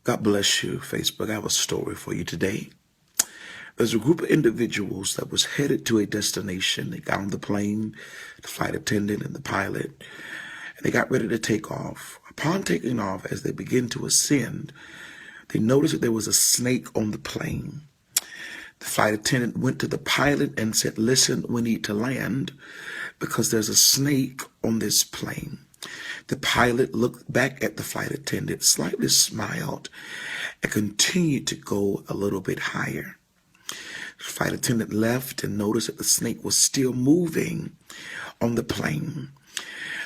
God bless you, Facebook. I have a story for you today. There's a group of individuals that was headed to a destination. They got on the plane, the flight attendant and the pilot, and they got ready to take off. Upon taking off, as they began to ascend, they noticed that there was a snake on the plane. The flight attendant went to the pilot and said, "Listen, we need to land because there's a snake on this plane." The pilot looked back at the flight attendant, slightly smiled, and continued to go a little bit higher. The flight attendant left and noticed that the snake was still moving on the plane.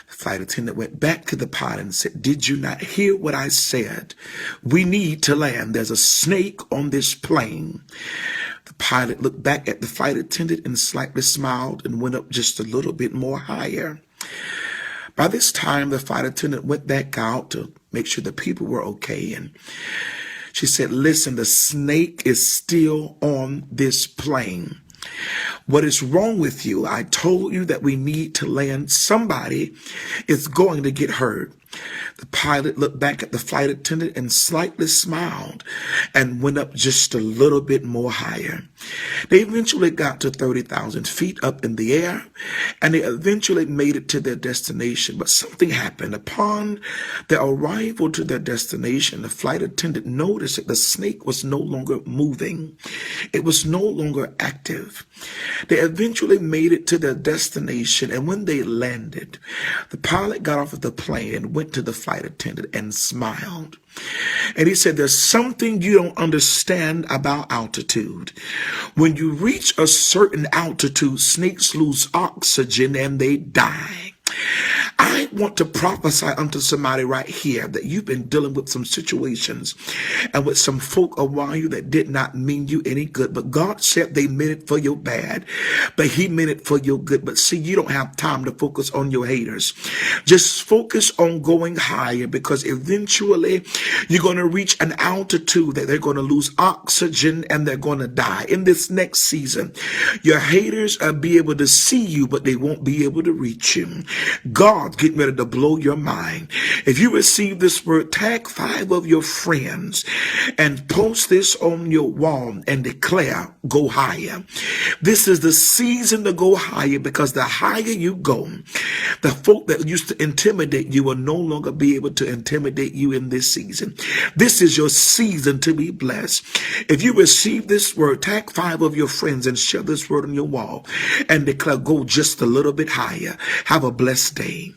The flight attendant went back to the pilot and said, "Did you not hear what I said? We need to land. There's a snake on this plane." The pilot looked back at the flight attendant and slightly smiled and went up just a little bit more higher. By this time, the flight attendant went back out to make sure the people were okay, and she said, "Listen, the snake is still on this plane. What is wrong with you? I told you that we need to land. Somebody is going to get hurt." The pilot looked back at the flight attendant and slightly smiled and went up just a little bit more higher. They eventually got to 30,000 feet up in the air, and they eventually made it to their destination. But something happened. Upon their arrival to their destination, the flight attendant noticed that the snake was no longer moving. It was no longer active. They eventually made it to their destination, and when they landed, the pilot got off of the plane and went to the flight attendant and smiled. And he said, "There's something you don't understand about altitude. When you reach a certain altitude, snakes lose oxygen and they die." I want to prophesy unto somebody right here that you've been dealing with some situations and with some folk around you that did not mean you any good. But God said they meant it for your bad, but he meant it for your good. But see, you don't have time to focus on your haters. Just focus on going higher, because eventually you're going to reach an altitude that they're going to lose oxygen and they're going to die. In this next season, your haters will be able to see you, but they won't be able to reach you. God's getting ready to blow your mind. If you receive this word, tag 5 of your friends and post this on your wall and declare, "Go higher." This is the season to go higher, because the higher you go, the folk that used to intimidate you will no longer be able to intimidate you in this season. This is your season to be blessed. If you receive this word, tag 5 of your friends and share this word on your wall and declare, "Go just a little bit higher." Have a blessed day.